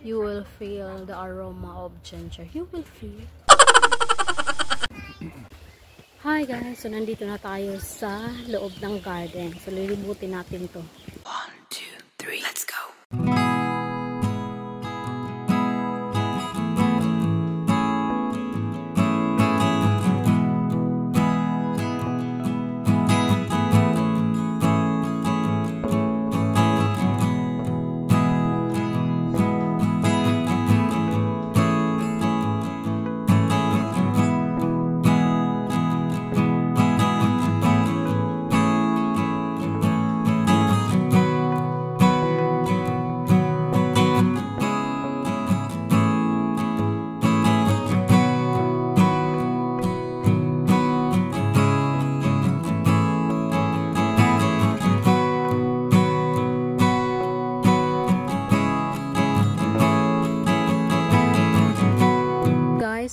you will feel the aroma of ginger. You will feel. Hi guys, so nandito na tayo sa loob ng garden. So lilibutin natin to. 1, 2, 3, let's go!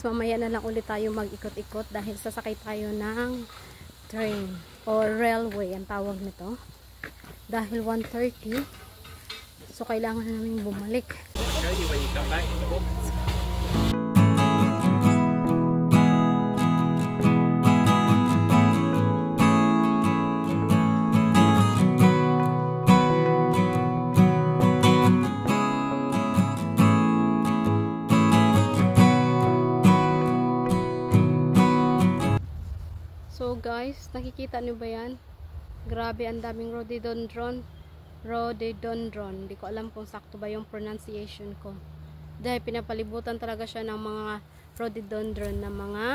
Mamaya na lang ulit tayo mag-ikot-ikot dahil sasakay tayo ng train or railway ang tawag nito dahil 1:30, so kailangan namin bumalik. So guys, nakikita niyo ba yan? Grabe, ang daming rhododendron. Rhododendron. Hindi ko alam kung sakto ba yung pronunciation ko. Dahil pinapalibutan talaga siya ng mga rhododendron na mga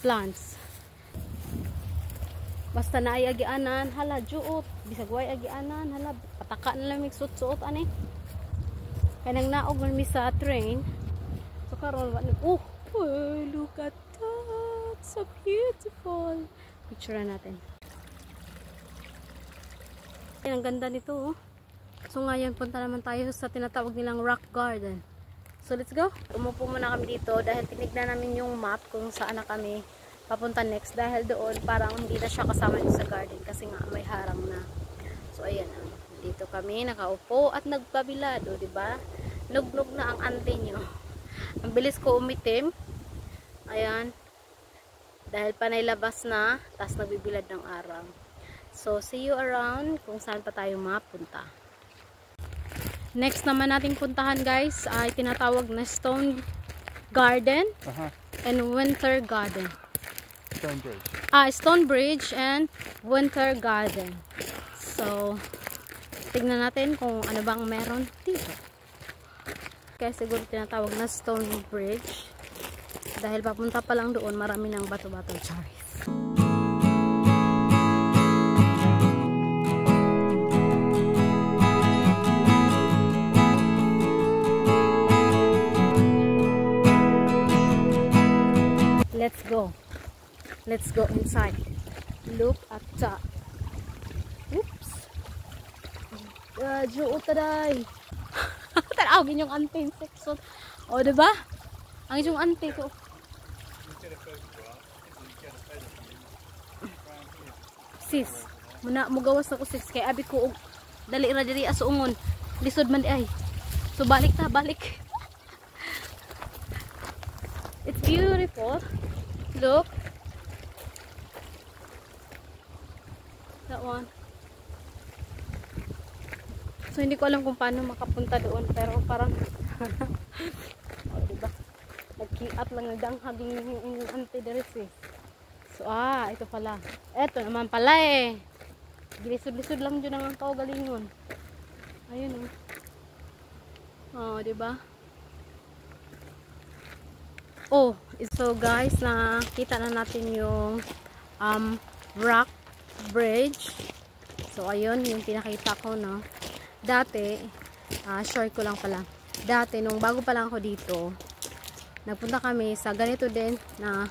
plants. Basta na ay agianan, hala, juot. Bisag way agianan, hala, pataka na lang suot-suot, ani. Kaya nang naog man mi sa train. So karon, oh, look at that. So beautiful. Picture natin. Ay, ang ganda nito, oh. So ngayon punta naman tayo sa tinatawag nilang rock garden. So let's go. Umupo muna kami dito dahil tinignan namin yung map kung saan na kami papunta next, dahil doon parang hindi na siya kasama sa garden kasi nga may harang na. So ayan, dito kami nakaupo at nagpabilad, oh, di ba? Nugnog na ang ante nyo. Ang bilis ko umitim. Ayan. Dahil panay labas na, tas nagbibilad ng araw. So, see you around kung saan pa tayo mapunta. Next naman nating puntahan guys, ay tinatawag na Stone Garden and Winter Garden. Stonebridge. Stonebridge and Winter Garden. So, tignan natin kung ano bang meron dito. Kaya siguro tinatawag na Stonebridge. Dahil papunta pa lang doon, marami ng bato-bato. Charis. Let's go. Let's go inside. Look at that. Oops. Juot taday. Tanawagin yung ante section. O, diba? Ang yung ante ko. Sis, muna mugawas ako sis kay abi ko dali ra diri asuungon. Lisod man di ay. So balik ta, balik. It's beautiful. Look. That one. So hindi ko alam kung paano makapunta doon, pero parang oh, diba? Nagkiat lang nadanghag yung ante diri sis. So, ito pala. Ito naman pala eh. Gilisod-lisod lang dyan ang kaugalingon. Ayun oh. Oh, diba? Oh, so guys, nakita na natin yung rock bridge. So, ayun, yung pinakita ko, no. Dati, short ko lang pala. Dati, nung bago pa lang ako dito, nagpunta kami sa ganito din na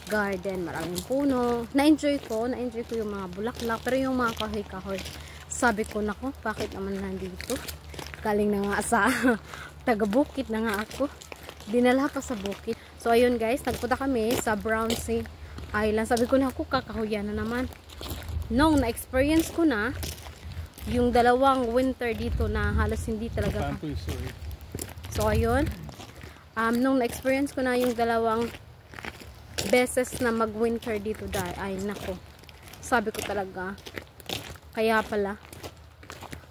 garden, maraming puno. Na-enjoy ko yung mga bulaklak, pero yung mga kahoy-kahoy, sabi ko, nako, bakit naman nandito? Galing na nga sa taga-bukit na nga ako. Dinala pa sa bukit. So, ayun guys, nagpunta kami sa Brownsea Island. Sabi ko na ako, kakahuyan na naman. Nung na-experience ko na, yung dalawang winter dito na halos hindi talaga. So, ayun. Nung na-experience ko na yung dalawang beses na mag-winter dito dahil, ay nako, sabi ko talaga, kaya pala,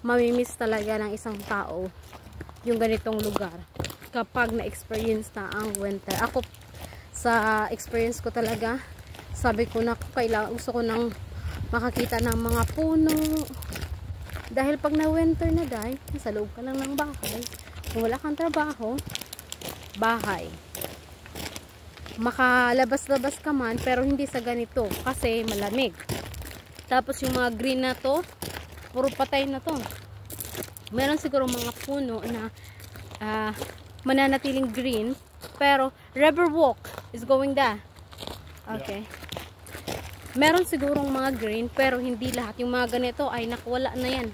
mamimiss talaga ng isang tao yung ganitong lugar kapag na-experience na ang winter. Ako, sa experience ko talaga, sabi ko na kailangan, gusto ko nang makakita ng mga puno. Dahil pag na-winter na dahil, nasa loob ka lang ng bahay. Kung wala kang trabaho, bahay. Makalabas-labas ka man, pero hindi sa ganito. Kasi malamig. Tapos yung mga green na to, puro patay na to. Meron siguro mga puno na mananatiling green. Pero, river walk is going there. Okay. Meron sigurong mga green, pero hindi lahat. Yung mga ganito ay nakuwala na yan.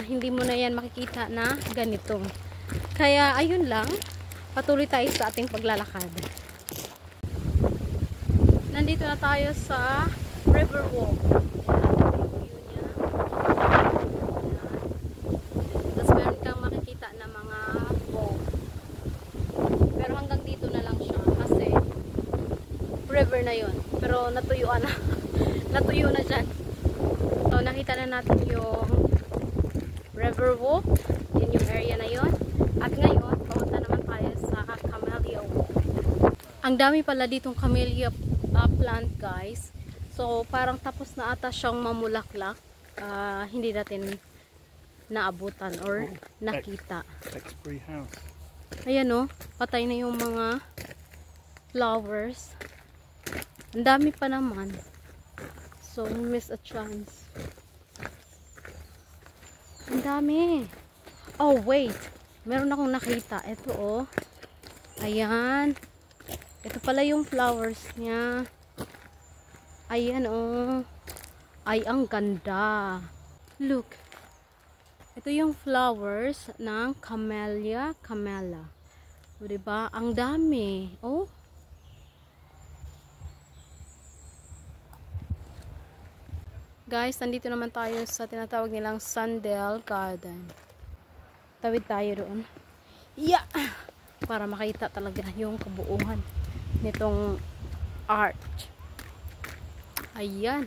Hindi mo na yan makikita na ganito. Kaya, ayun lang. Patuloy tayo sa ating paglalakad. Nandito na tayo sa river walk. Tapos meron kang makikita na mga boat. Pero hanggang dito na lang siya. Kasi, river na yun. Pero natuyuan na. Natuyo na dyan. So, nakita na natin yung river walk. Yun yung area na yun. At ngayon, papunta naman tayo sa camellia walk. Ang dami pala ditong camellia plant, guys. So, parang tapos na ata siyang mamulaklak. Hindi natin naabutan or nakita. Ayan o. Patay na yung mga flowers. Ang dami pa naman. So, miss a chance. Ang dami. Oh, wait. Meron akong nakita. Ito, oh. Ayan. Ito pala yung flowers niya. Ayan, oh. Ay, ang ganda. Look. Ito yung flowers ng Camellia Camella. O, diba? Ang dami. Oh. Guys, nandito naman tayo sa tinatawag nilang Sandel Garden. Tawid tayo doon. Yeah! Para makita talaga yung kabuuan nitong art. Ayan.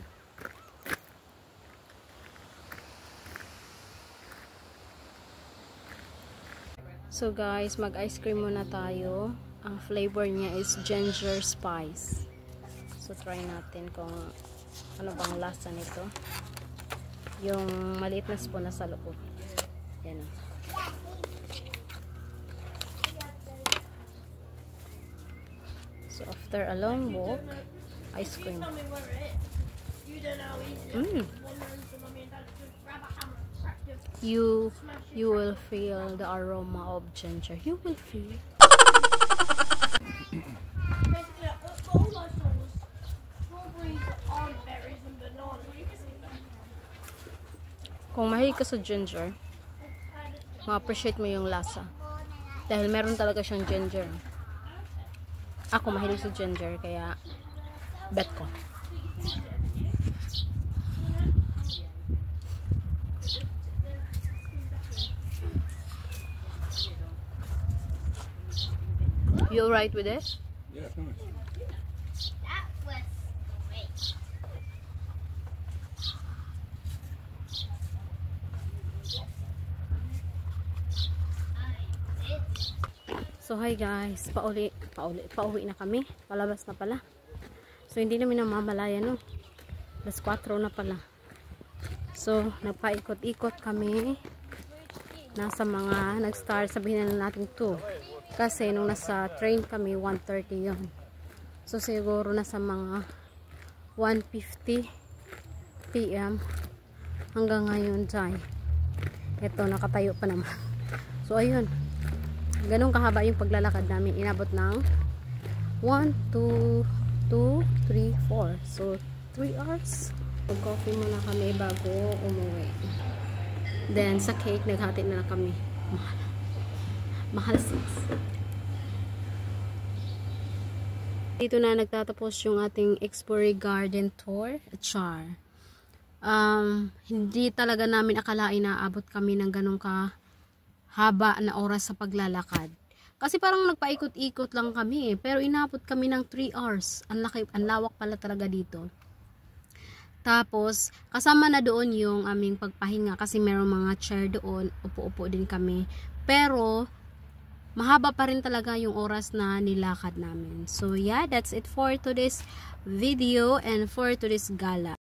So guys, mag-ice cream muna tayo. Ang flavor niya is ginger spice. So try natin kung ano bang lasa nito. Yung maliit na spoon na sa loob. Yan o. So after a long walk, ice cream. You will feel the aroma of ginger. You will feel. Kung mahilig ka sa ginger, ma-appreciate mo yung lasa. Dahil meron talaga siyang ginger. Ako mahilig sa ginger, kaya bet ko. You alright with this? Yeah, it's nice. That was great. So hi guys, pauwi na kami. Palabas na pala. So hindi namin namamalayan, no. Alas 4 na pala. So nagpaikot-ikot kami. Nasa mga nag-start, sabihin na natin 2. Kasi nung nasa train kami 1:30 yon. So siguro nasa mga 1:50 PM hanggang ngayon dyan. Ito nakatayo pa naman. So ayun. Ganun kahaba yung paglalakad namin. Inabot ng 1, 2, 3, 4. So 3 hours. Mag-coffee muna kami bago umuwi. Then sa cake naghati na kami. Mahal 6. Dito na nagtatapos yung ating Explore Garden Tour. Char. Hindi talaga namin akalain na abot kami ng ganun ka haba na oras sa paglalakad. Kasi parang nagpaikot-ikot lang kami pero inabot kami ng 3 hours. Ang lawak pala talaga dito. Tapos, kasama na doon yung aming pagpahinga kasi merong mga chair doon. Upo-upo din kami. Pero, mahaba pa rin talaga yung oras na nilakad namin. So, yeah, that's it for today's video and for today's gala.